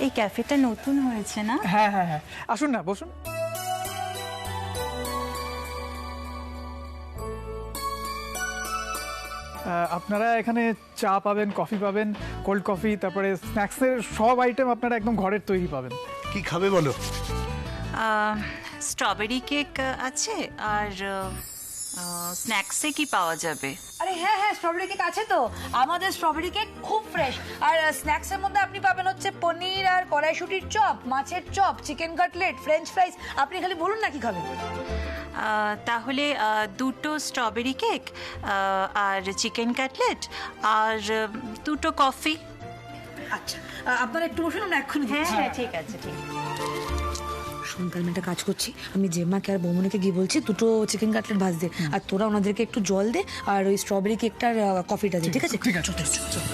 এই ক্যাফেটা নতুন হয়েছে না? হ্যাঁ হ্যাঁ হ্যাঁ, আসুন না, বসুন। আপনারা এখানে চা পাবেন, কফি পাবেন, কোল্ড কফি, তারপরে স্ন্যাক্সের সব আইটেম আপনারা একদম ঘরের তৈরি পাবেন। কি খাবে বলো? স্ট্রবেরি কেক আছে, আর স্ন্যাক্সে কি পাওয়া যাবে? আরে হ্যাঁ হ্যাঁ, স্ট্রবেরি কেক আছে তো। আমাদের স্ট্রবেরি কেক খুব ফ্রেশ। আর স্ন্যাক্সের মধ্যে আপনি পাবেন হচ্ছে পনির আর কড়াইশুটির চপ, মাছের চপ, চিকেন কাটলেট, ফ্রেঞ্চ ফ্রাইজ। আপনি খালি বলুন না কি খাবেন। তাহলে দুটো স্ট্রবেরি কেক আর চিকেন কাটলেট আর দুটো কফি। আচ্ছা, আপনারা একটু বসুন, আমরা এক্ষুনি হ্যাঁ দিচ্ছি। হ্যাঁ, ঠিক আছে, ঠিক আছে। সন্তান একটা কাজ করছি, আমি জেম্মাকে আর বৌমনিকে গিয়ে বলছি দুটো চিকেন কাটলেট ভাজ দে, আর তোরা ওনাদেরকে একটু জল দে আর ওই স্ট্রবেরি কেকটা আর কফিটা দে, ঠিক আছে? ঠিক আছে, চল।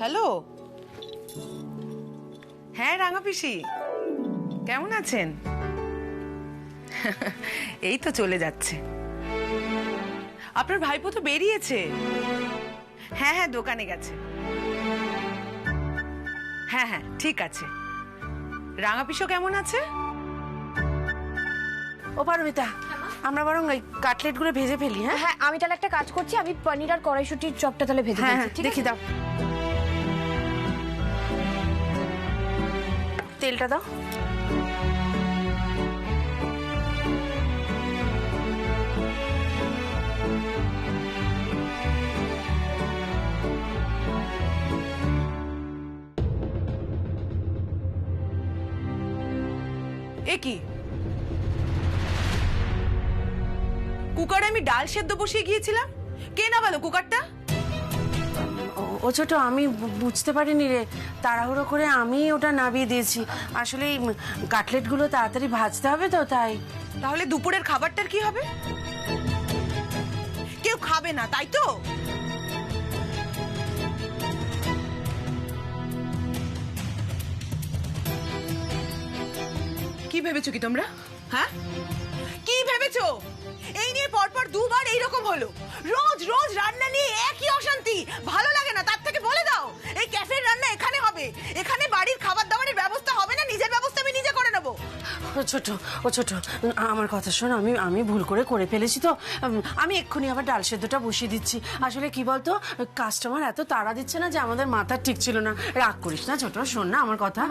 হ্যালো, হ্যাঁ রাঙা পিসি, কেমন আছেন? এই তো চলে যাচ্ছে। আপনার ভাইপো তো বেরিয়েছে। হ্যাঁ হ্যাঁ, দোকানে গেছে। হ্যাঁ হ্যাঁ, ঠিক আছে। রাঙা পিসো কেমন আছে? ও পারমিতা, আমরা বরং ওই কাটলেটগুলো ভেজে ফেলি। হ্যাঁ হ্যাঁ, আমি তাহলে একটা কাজ করছি, আমি পনির আর কড়াইশুটির চপটা তাহলে ভেজে হ্যাঁ, ফেলছি, ঠিক দেখি আছে? দাও, তেলটা দাও। এ কি, কুকারে আমি ডাল সেদ্ধ বসিয়ে গিয়েছিলাম, কে না ভালো কুকারটা? ও ছোট, আমি বুঝতে পারিনি রে, তাড়াহুড়ো করে আমি ওটা নামিয়ে দিয়েছি। আসলে এই কাটলেটগুলো তাড়াতাড়ি ভাজতে হবে তো, তাই। তাহলে দুপুরের খাবারটার কি হবে? কেউ খাবে না, তাই তো? কি ভেবেছো কি তোমরা? হ্যাঁ, কি ভেবেছো? এই নিয়ে পরপর দুবার এইরকম হলো। রোজ রোজ রান্না নিয়ে একই অশান্তি, ভালো লাগে না। তার থেকে বলে দাও এই ক্যাফের রান্না এখানে হবে, এখানে বাড়ির খাবার দাবারের ব্যবস্থা হবে না, নিজের ব্যবস্থা আমি নিজে করে নেবো। ও ছোট, আমার কথা শোন, আমি ভুল করে ফেলেছি তো। আমি এক্ষুনি আবার ডাল সেদ্ধটা বসিয়ে দিচ্ছি। আসলে কি বলতো, কাস্টমার এত তাড়া দিচ্ছে না যে আমাদের মাথা ঠিক ছিল না। রাগ করিস না ছোট, শোন না আমার কথা।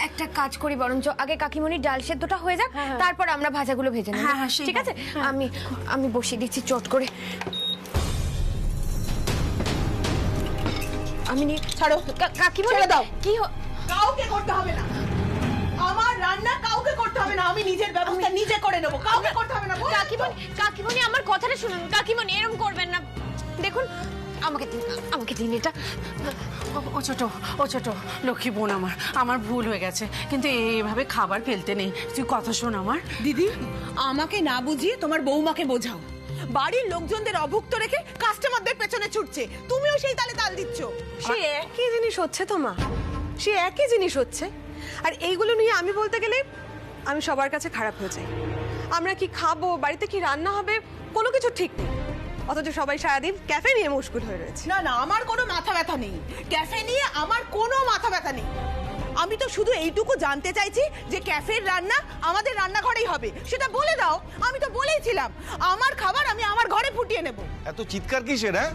একটা কাজ করি বরঞ্চ, আগে কাকিমণির ডাল সেদ্ধটা হয়ে যাক, তারপর আমরা ভাজাগুলো ভেজে নেব। হ্যাঁ, ঠিক আছে? আমি বসিয়ে দিচ্ছি চট করে। আমি ছাড়ো কাকিমণি, দাও। কি কাউকে করতে হবে না, আমার রান্না কাউকে করতে হবে না, আমি নিজের ব্যবস্থা নিজে করে নেবো, কাউকে করতে হবে না। কাকিমণি আমার কথাটা শুনুন। কাকিমণি এরকম করবেন না, দেখুন আমাকে দিন এটা। ও ছোট লক্ষ্মী বোন, আমার ভুল হয়ে গেছে, কিন্তু এইভাবে খাবার ফেলতে নেই। তুই কথা শোন আমার। দিদি, আমাকে না বুঝিয়ে তোমার বৌমাকে বোঝাও। বাড়ির লোকজনদের অভুক্ত রেখে কাস্টমারদের পেছনে ছুটছে, তুমিও সেই তালে তাল দিচ্ছ। সে একই জিনিস হচ্ছে তো মা, সে একই জিনিস হচ্ছে। আর এইগুলো নিয়ে আমি বলতে গেলে আমি সবার কাছে খারাপ হয়ে যাই। আমরা কি খাবো, বাড়িতে কি রান্না হবে, কোনো কিছু ঠিক নেই, অথচ সবাই সারাদিন ক্যাফে নিয়ে মুশকুল হয়ে রয়েছে। না না, আমার কোনো মাথা ব্যথা নেই, ক্যাফে নিয়ে আমার কোনো মাথা ব্যথা নেই। আমি তো শুধু এইটুকু জানতে চাইছি যে ক্যাফের রান্না আমাদের রান্নাঘরেই হবে, সেটা বলে দাও। আমি তো বলেইছিলাম আমার খাবার আমি আমার ঘরে ফুটিয়ে উঠিয়ে নেব। এত চিৎকার কিসের? হ্যাঁ,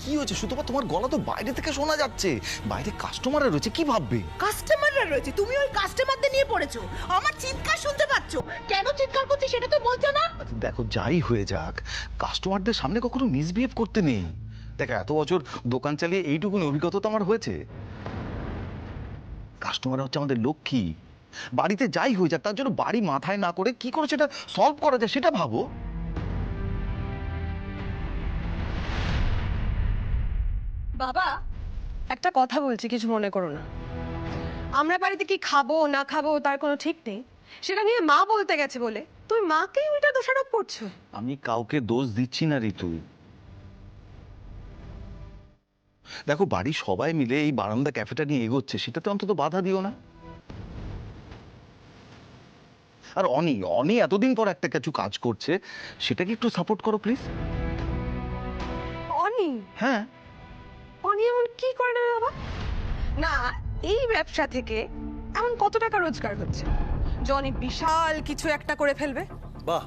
কি হয়েছে সুতপা? তোমার গলা তো বাইরে থেকে শোনা যাচ্ছে, বাইরে কাস্টমাররা রয়েছে, কি ভাববে? কাস্টমাররা রয়েছে, তুমি ওই কাস্টমারদের নিয়ে পড়েছো, আমার চিৎকার শুনতে পাচ্ছ, কেন চিৎকার করছি সেটা তো বলছো না। আচ্ছা, দেখো যাই হয়ে যাক, কাস্টমারদের সামনে কখনো মিসবিহেভ করতে নেই। দেখো এত বছর দোকান চালিয়ে এইটুকুনি অভিজ্ঞতা তো আমার হয়েছে। কাস্টমার হচ্ছে আমাদের লক্ষ্মী। বাড়িতে যাই হয়ে যাক, তার জন্য বাড়ি মাথায় না করে কি করে সেটা সলভ করা যায় সেটা ভাবো। বাবা, একটা কথা বলছি, কিছু মনে করো না। আমরা বাড়িতে কি খাবো না খাবো তার কোনো ঠিক নেই, সেটা নিয়ে মা বলতে গেছে বলে তুমি মাকেই ওইটা দোষারোপ করছো। আমি কাউকে দোষ দিচ্ছি না ঋতু। দেখো বাড়ির সবাই মিলে এই বারান্দা ক্যাফেটা নিয়ে এগোচ্ছে, সেটাতে অন্তত বাধা দিও না। আর অনি এতদিন পর একটা কিছু কাজ করছে, সেটাকে একটু সাপোর্ট করো প্লিজ। অনি? হ্যাঁ। অনি এমন কি করে না বাবা? না, এই ব্যবসা থেকে এমন কত টাকা রোজগার হচ্ছে যে অনি বিশাল কিছু একটা করে ফেলবে? বাহ,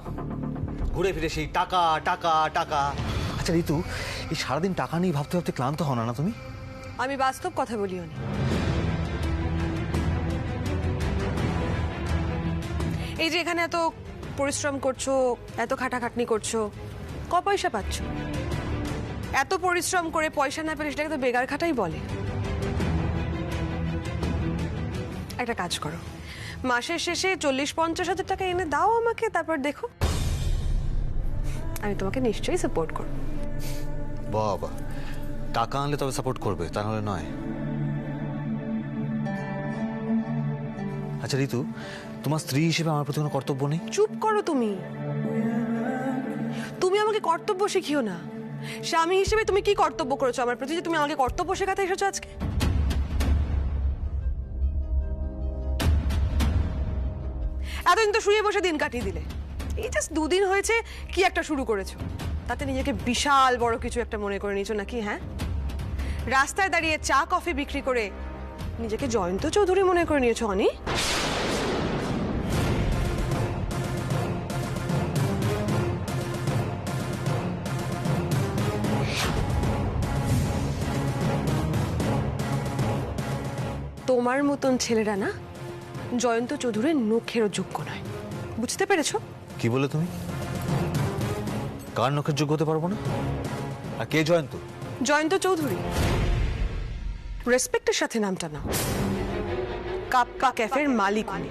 ঘুরে ফিরে সেই টাকা টাকা টাকা। আচ্ছা ঋতু, এই সারাদিন টাকা নিয়ে ভাবতে ভাবতে ক্লান্ত হও না তুমি? আমি বাস্তব কথা বলি অনি। এই যে এখানে এত পরিশ্রম করছো, এত খাটাখাটনি করছো, ক পয়সা পাচ্ছ? এত পরিশ্রম করে পয়সা না পেলে সেটাকে তো বেগার খাটাই বলে। একটা কাজ করো, মাসের শেষে 40-50 হাজার টাকা এনে দাও আমাকে, তারপর দেখো আমি তোমাকে নিশ্চয়ই সাপোর্ট করব। বাবা, টাকা আনলে তবে সাপোর্ট করবে, তা নাহলে নয়। আচ্ছা ঋতু, তোমার স্ত্রী হিসেবে আমার প্রতি কোনো কর্তব্য নেই? চুপ করো তুমি। তুমি আমাকে কর্তব্য শিখিও না। স্বামী হিসেবে তুমি কি কর্তব্য করেছো আমার প্রতি যে তুমি আমাকে কর্তব্য শেখাতে এসেছো আজকে? এতদিন তো শুয়ে বসে দিন কাটিয়ে দিলে, এই জাস্ট 2 দিন হয়েছে কি একটা শুরু করেছো, তাতে নিজেকে বিশাল বড় কিছু একটা মনে করে নিয়েছো নাকি? হ্যাঁ, রাস্তায় দাঁড়িয়ে চা কফি বিক্রি করে নিজেকে জয়ন্ত চৌধুরী মনে করে নিয়েছো অনি। তোমার মতন ছেলেরা না জয়ন্ত চৌধুরীর নখেরও যোগ্য নয়, বুঝতে পেরেছো? কি বলে তুমি? কার নখের যোগ্য হতে পারবো না? আর কে জয়ন্ত? জয়ন্ত চৌধুরী, রেসপেক্টের সাথে নামটা নাও। কাপ্পা ক্যাফের মালিক উনি।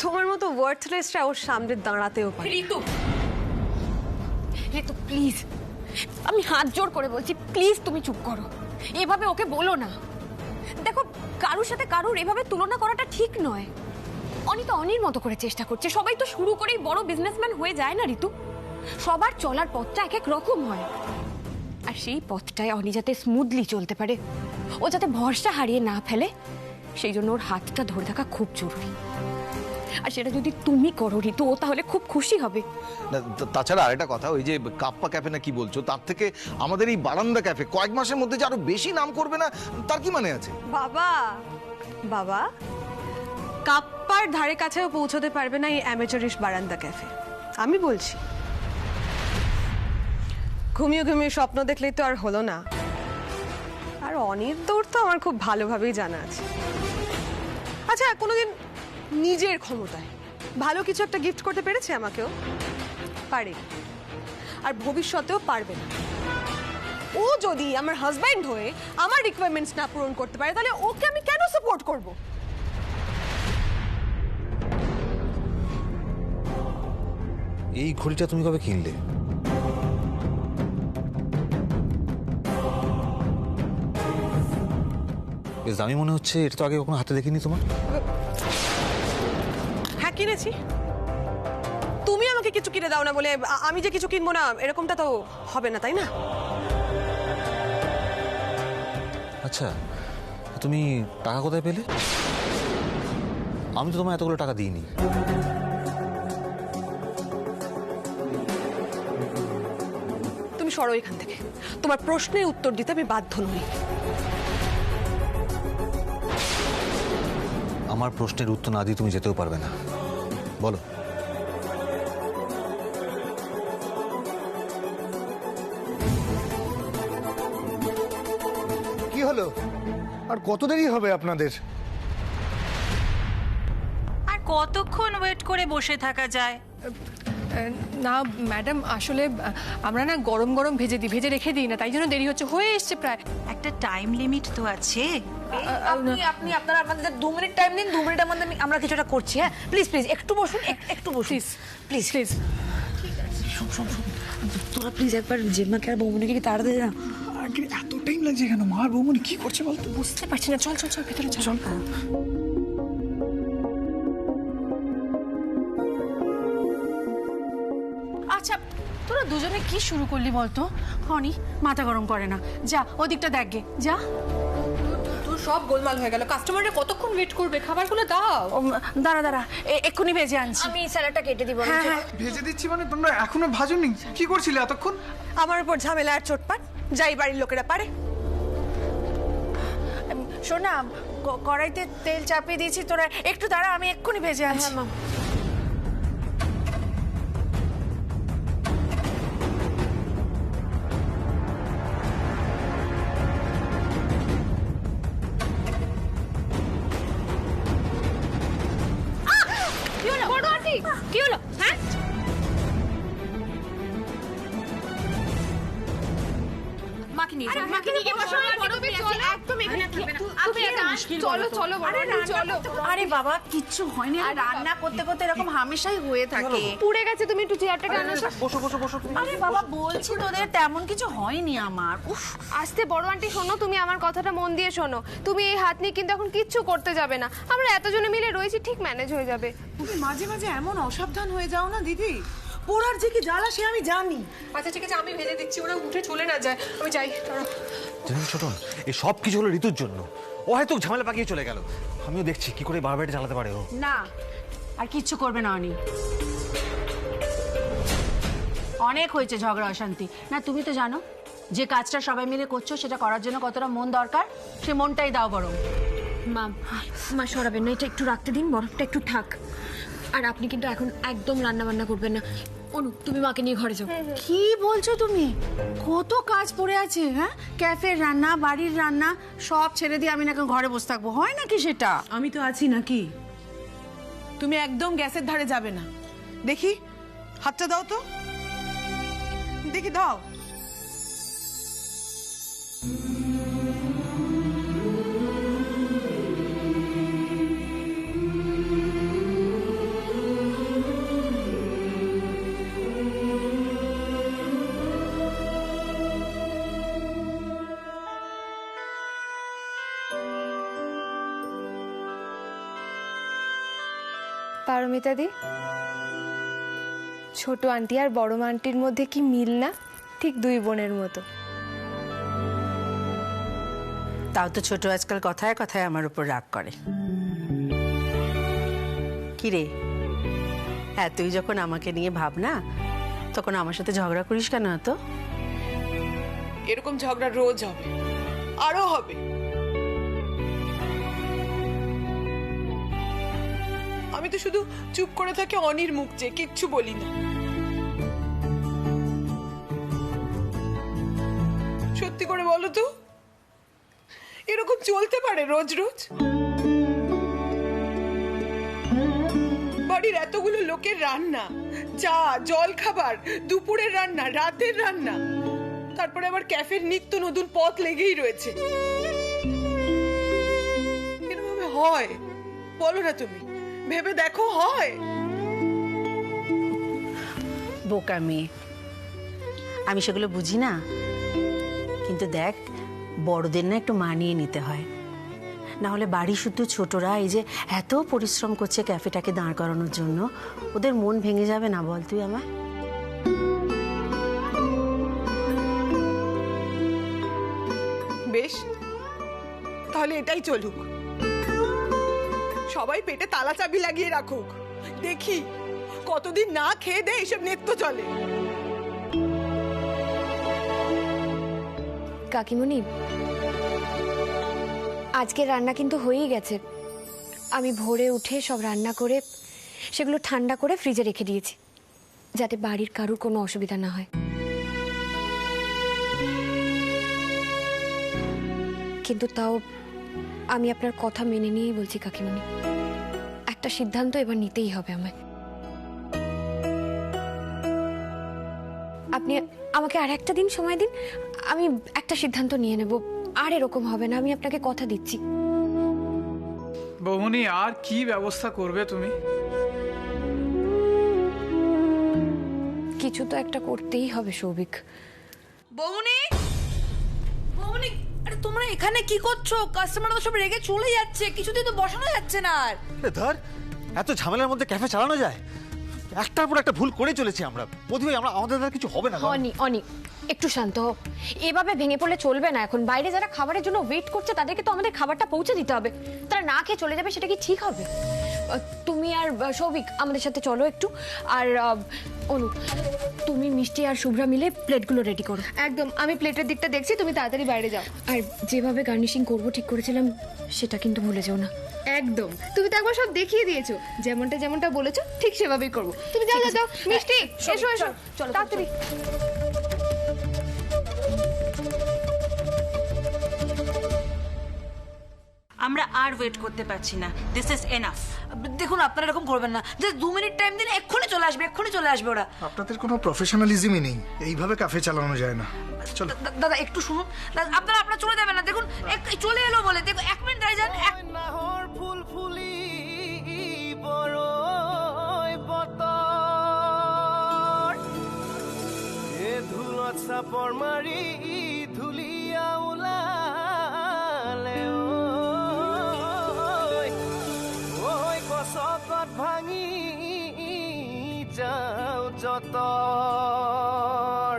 তোমার মতো ওয়ার্থলেসরা ওর সামনে দাঁড়াতেও পারে। ঋতু, ঋতু প্লিজ, আমি হাত জোড় করে বলছি, প্লিজ তুমি চুপ করো। এভাবে ওকে বলো না। দেখো, কারোর সাথে কারোর এভাবে তুলনা করাটা ঠিক নয়। অনি তো অনির মতো করে চেষ্টা করছে। সবাই তো শুরু করেই বড় বিজনেসম্যান হয়ে যায় না ঋতু। সবার চলার পথটা এক এক রকম হয়, আর সেই পথটায় অনি যাতে স্মুথলি চলতে পারে, ও যাতে ভরসা হারিয়ে না ফেলে, সেই জন্য ওর হাতটা ধরে থাকা খুব জরুরি। আর সেটা যদি তুমি করো ঋতু, ও তাহলে খুব খুশি হবে। তাছাড়া আরেকটা কথা, ওই যে কাপ্পা ক্যাফে না কি বলছো, তার থেকে আমাদের এই বারান্দা ক্যাফে কয়েক মাসের মধ্যে যে আরো বেশি নাম করবে না, তার কি মানে আছে? বাবা, বাবা, কাপ্পার ধারে কাছেও পৌঁছতে পারবে না এই অ্যামেচারিশ বারান্দা ক্যাফে। আমি বলছি, ঘুমিয়ে ঘুমিয়ে স্বপ্ন দেখলেই তো আর হলো না। আর অনির দৌড় তো আমার খুব ভালোভাবেই জানা আছে। আচ্ছা, কোনোদিন নিজের ক্ষমতায় ভালো কিছু একটা গিফট করতে পেরেছে আমাকেও? পারে, আর ভবিষ্যতেও পারবে না। ও যদি আমার হাজব্যান্ড হয়ে আমার রিকোয়ারমেন্টস না পূরণ করতে পারে, তাহলে ওকে আমি কেন সাপোর্ট করব? এই ঘড়িটা তুমি কবে কিনলে? বেশ দামি মনে হচ্ছে, এটা তো আগে কখনো হাতে দেখিনি তোমার। হ্যাঁ, কিনেছি। তুমি আমাকে কিছু কিনে দাও না বলে আমি যে কিছু কিনবো না, এরকমটা তো হবে না, তাই না? আচ্ছা, তুমি টাকা কোথায় পেলে? আমি তো তোমায় এতগুলো টাকা দিইনি। তুমি সরো এখান থেকে। তোমার প্রশ্নের উত্তর দিতে আমি বাধ্য নই। আমার প্রশ্নের উত্তর না দিয়ে তুমি যেতেও পারবে না। বলো, হলো? আর কত দেরি হবে আপনাদের? আর কতক্ষণ ওয়েট করে বসে থাকা যায়? না ম্যাডাম, আসলে আমরা না গরম গরম ভেজে রেখে দিই না, তাই জন্য দেরি হচ্ছে, হয়ে এসছে প্রায়। একটা টাইম লিমিট তো আছে। আপনি আপনারা আমাদের 2 মিনিট টাইম দিন, 2 মিনিটের মধ্যে আমরা কিছুটা করছি। হ্যাঁ প্লিজ প্লিজ একটু বসুন, একটু বসুন প্লিজ প্লিজ। তোরা প্লিজ একবার জেম্মাকে আর বৌমনিকে কি তাড়া দে না। আগে এত টাইম লাগছে কেন? মা আর বৌমনি কি করছে বলতো? বুঝতে পারছি না, চল চল চল ভেতরে চল। আচ্ছা তোরা দুজনে কি শুরু করলি বলতো? অনি মাথা গরম করে না, যা ওদিকটা দেখ গে, যা। তোর সব গোলমাল হয়ে গেল। কাস্টমাররা কতক্ষণ ওয়েট করবে? খাবারগুলো দাও। দাঁড়া দাঁড়া, এক্ষুনি ভেজে আনছি। আমি স্যালাডটা কেটে দিব। হ্যাঁ হ্যাঁ ভেজে দিচ্ছি মানে? তোমরা এখনো ভাজোনি? কি করছিলে এতক্ষণ? আমার উপর ঝামেলা আর চোটপাট, যাই বাড়ির লোকেরা পারে। শোন না, কড়াইতে তেল চাপিয়ে দিয়েছি, তোরা একটু দাঁড়া, আমি এক্ষুনি ভেজে আনছি। কি হলো? হ্যাঁ মাকে নিয়ে যাও, মাকে নিয়ে গিয়ে বসো। একদম এখানে থাকবে না। তুমি চলো চলো চলো। আরে বাবা কিচ্ছু হয়নি, আর রান্না করতে করতে এরকম হামেশাই হয়ে থাকে। পুড়ে গেছে, তুমি একটু চেয়ারটা টানো। বসো বসো বসো। আরে বাবা বলছি তোদের তেমন কিছু হয়নি আমার। উফ, আস্তে বড় আন্টি, শোনো, তুমি আমার কথাটা মন দিয়ে শোনো। তুমি এই হাত নিয়ে কিন্তু এখন কিচ্ছু করতে যাবে না। আমরা এতজনে মিলে রয়েছি, ঠিক ম্যানেজ হয়ে যাবে। তুমি মাঝে মাঝে এমন অসাবধান হয়ে যাও না দিদি। পোড়ার যে কি জ্বালা সে আমি জানি। আচ্ছা ঠিক আছে, আমি ভেজে দিচ্ছি, ওরা উঠে চলে না যায়। আমি যাই। জানেন ছোটন, এই সব কিছু হলো ঋতুর জন্য। ও হয়তো ঝামেলা পাকিয়ে চলে গেল। আমিও দেখছি কি করে বারবার এটা চালাতে পারে ও। না আর কিচ্ছু করবে না অনি। অনেক হয়েছে ঝগড়া অশান্তি। না তুমি তো জানো যে কাজটা সবাই মিলে করছো সেটা করার জন্য কতটা মন দরকার, সে মনটাই দাও বরং। মা সরাবেন না, এটা একটু রাখতে দিন, বরফটা একটু থাক। আর আপনি কিন্তু এখন একদম রান্না বান্না করবেন না। অনু, তুমি মাকে নিয়ে ঘরে যাও। কি বলছো তুমি? কত কাজ পড়ে আছে। হ্যাঁ, ক্যাফের রান্না, বাড়ির রান্না সব ছেড়ে দিয়ে আমি নাকি ঘরে বসে থাকবো? হয় নাকি সেটা? আমি তো আছি নাকি? তুমি একদম গ্যাসের ধারে যাবে না। দেখি হাতটা দাও তো, দেখি দাও। পারমিতা দি, ছোট আন্টি আর বড় আন্টির মধ্যে কি মিল না? ঠিক 2 বোনের মতো। তাও তো ছোট আজকাল কথায় কথায় আমার উপর রাগ করে। কি রে, তুই যখন আমাকে নিয়ে ভাবনা তখন আমার সাথে ঝগড়া করিস কেন? তো এরকম ঝগড়া রোজ হবে, আরো হবে। আমি তো শুধু চুপ করে থাকি অনির মুখ চেয়ে, কিচ্ছু বলি না। সত্যি করে বলো তো, এরকম চলতে পারে রোজ রোজ? বাড়ির এতগুলো লোকের রান্না, চা, জল খাবার, দুপুরের রান্না, রাতের রান্না, তারপরে আবার ক্যাফের নিত্য নতুন পথ লেগেই রয়েছে। এরকম হয়? বলো না তুমি, ভেবে দেখো হয়? বোকা মেয়ে, আমি সেগুলো বুঝি না। কিন্তু দেখ, বড়দের না একটু মানিয়ে নিতে হয়, না হলে বাড়ি শুধু ছোটরা এই যে এত পরিশ্রম করছে ক্যাফেটাকে দাঁড় করানোর জন্য, ওদের মন ভেঙে যাবে না বল তুই আমায়? বেশ, তাহলে এটাই চলুক। সবাই পেটে তালা চাবি লাগিয়ে রাখুক, দেখি কতদিন না খেয়ে দে এসব নেত্য চলে। কাকিমণি, আজকে রান্না কিন্তু হয়েই গেছে। আমি ভোরে উঠে সব রান্না করে সেগুলো ঠান্ডা করে ফ্রিজে রেখে দিয়েছি, যাতে বাড়ির কারুর কোনো অসুবিধা না হয়। কিন্তু তাও আমি আপনার কথা মেনে নিয়েই বলছি কাকিমণি, একটা সিদ্ধান্ত এবার নিতেই হবে আমায়। আপনি আমাকে আর একটা দিন সময় দিন, আমি একটা সিদ্ধান্ত নিয়ে নেব, আর এরকম হবে না, আমি আপনাকে কথা দিচ্ছি। বৌমনি, আর কি ব্যবস্থা করবে তুমি? কিছু তো একটা করতেই হবে সৌভিক। বৌমনি, বৌমনি, আরে তোমরা এখানে কি করছো? কাস্টমার তো সব রেগে চলে যাচ্ছে, কিছুতেই তো বসানো যাচ্ছে না আর। ধর, এত ঝামেলার মধ্যে ক্যাফে চালানো যায়? একটার পর একটা ভুল করে চলেছি আমরা। প্রতিভাই আমরা, আমাদের দ্বারা কিছু হবে না। অনি অনি একটু শান্ত হও, এভাবে ভেঙে পড়লে চলবে না। এখন বাইরে যারা খাবারের জন্য ওয়েট করছে তাদেরকে তো আমাদের খাবারটা পৌঁছে দিতে হবে। তারা না খেয়ে চলে যাবে, সেটা কি ঠিক হবে? তুমি আর সৌভিক আমাদের সাথে চলো একটু, আর অনু তুমি মিষ্টি আর শুভ্রা মিলে প্লেটগুলো রেডি করো। একদম, আমি প্লেটের দিকটা দেখছি, তুমি তাড়াতাড়ি বাইরে যাও। আর যেভাবে গার্নিশিং করবো ঠিক করেছিলাম, সেটা কিন্তু ভুলে যেও না। একদম, তুমি তো একবার সব দেখিয়ে দিয়েছো, যেমনটা যেমনটা বলেছো ঠিক সেভাবেই করবো। তুমি যাও যাও যাও, মিষ্টি এসো এসো, চলো তাড়াতাড়ি। আমরা আর ওয়েট করতে পারছি না, দিস ইজ এনাফ। দেখুন, আপনারা এরকম করবেন না, যে 2 মিনিট টাইম দিন, এক্ষুনি চলে আসবে, এক্ষুনি চলে আসবে ওরা। আপনাদের কোনো প্রফেশনালিজমই নেই, এইভাবে ক্যাফে চালানো যায় না। চলো দাদা একটু শুনুন, আপনারা চলে যাবেন না, দেখুন চলে এলো বলে, দেখুন 1 মিনিট দাঁড়িয়ে যান। ফুল ফুলি বড়ই বতর, এ ধুলত চাপৰ মাৰি ধুলিয়া ওলালে, ঐ গছকত ভাঙি যাওঁ যতৰ।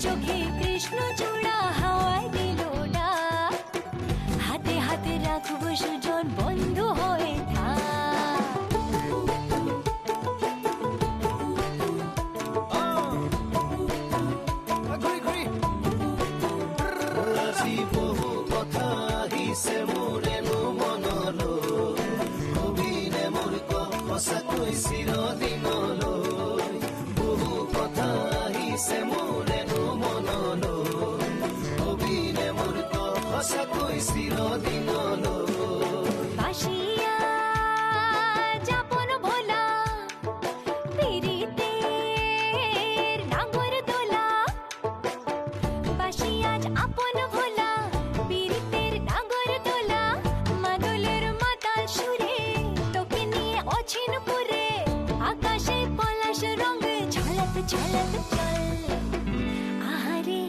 চোখে কৃষ্ণ চূড়া হাওয়ায় দিল ডাক, হাতে হাতে রাখবো সুজন বন্ধু হয়ে বহু কথা আহিছে মোৰেনো মনলৈ, কবিনে মোৰ সঁচাকৈ চিৰদিনলৈ। বহু কথা আহিছে মোৰেনো মনলৈ, কবিনে মোৰ সঁচাকৈ চিৰদিনলৈ। বাসিয়া যাপন ভোলা পিরিতের নাগর দোলা, বাসিয়া আপন ভোলা পিরিতের নাগর দোলা, মাদলের মাতাল সুরে তোকে নিয়ে অছিন পুরে, আকাশে পলাশ রঙ ঝলক ঝলক চল, আহারে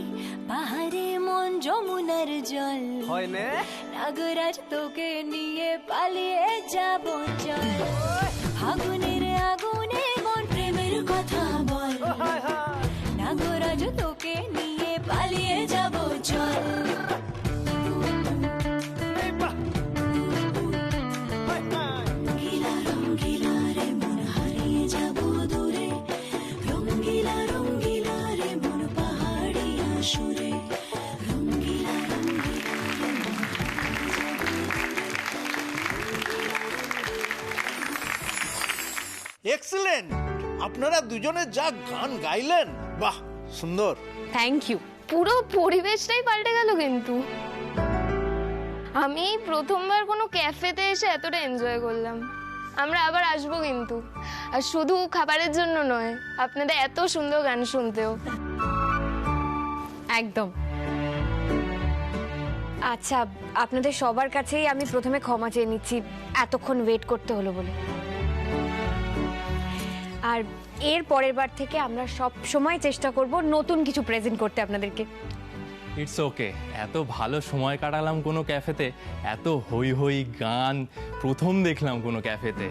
বাহারে মন যমুনার জল, হয়নে নাগরাজ তোকে নিয়ে পালিয়ে যাব চল, ফাগুনের আগুনে মন প্রেমের কথা বল, নাগরাজ তোকে নিয়ে পালিয়ে যাব চল। রঙ্গিলা রঙ্গিলা রে মন হারিয়ে যাব দূরে, রঙ্গিলা রঙ্গিলা রে মন পাহাড়িয়া সুরে, রঙ্গিলা রঙ্গিলা রে মন এক্সেলেন্ট! আপনারা দুজনে যা গান গাইলেন, বাহ সুন্দর। Thank you. পুরো পরিবেশটাই পাল্টে গেল কিন্তু। আমি এই প্রথমবার কোনো ক্যাফেতে এসে এতটা এনজয় করলাম। আমরা আবার আসবো কিন্তু, আর শুধু খাবারের জন্য নয়, আপনাদের এত সুন্দর গান শুনতেও। একদম। আচ্ছা, আপনাদের সবার কাছেই আমি প্রথমে ক্ষমা চেয়ে নিচ্ছি এতক্ষণ ওয়েট করতে হলো বলে। আর এর পরের বার থেকে আমরা সব সময় চেষ্টা করব নতুন কিছু প্রেজেন্ট করতে আপনাদেরকে। ইটস ওকে, এত ভালো সময় কাটালাম কোনো ক্যাফেতে, এত হই হই গান প্রথম দেখলাম কোনো ক্যাফেতে।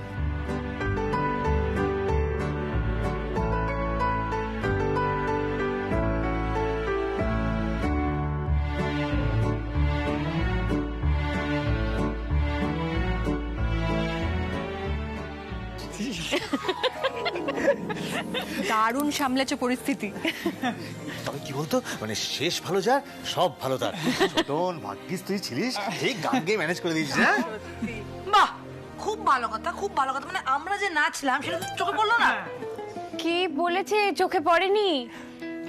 দারুণ সামলেছো পরিস্থিতি। তবে কি বলতো, মানে শেষ ভালো যার সব ভালো তার। ছোটন, ভাগ্যিস তুই ছিলিস, ঠিক গান গেয়ে ম্যানেজ করে দিয়েছিস। হ্যাঁ, বাহ, খুব ভালো কথা, খুব ভালো কথা। মানে আমরা যে নাচলাম সেটা তো চোখে পড়লো না। কে বলেছে চোখে পড়েনি?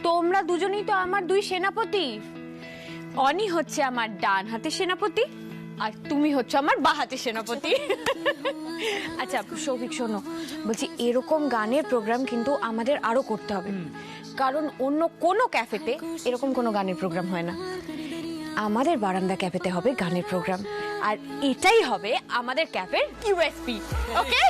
তোমরা দুজনেই তো আমার দুই সেনাপতি। অনি হচ্ছে আমার ডান হাতে সেনাপতি, আর তুমি হচ্ছে আমার বাঁ হাতে সেনাপতি। আচ্ছা সৌভিক, শোনো, বলছি এরকম গানের প্রোগ্রাম কিন্তু আমাদের আরো করতে হবে, কারণ অন্য কোনো ক্যাফেতে এরকম কোনো গানের প্রোগ্রাম হয় না। আমাদের বারান্দা ক্যাফেতে হবে গানের প্রোগ্রাম, আর এটাই হবে আমাদের ক্যাফের ইউএসপি। ওকে?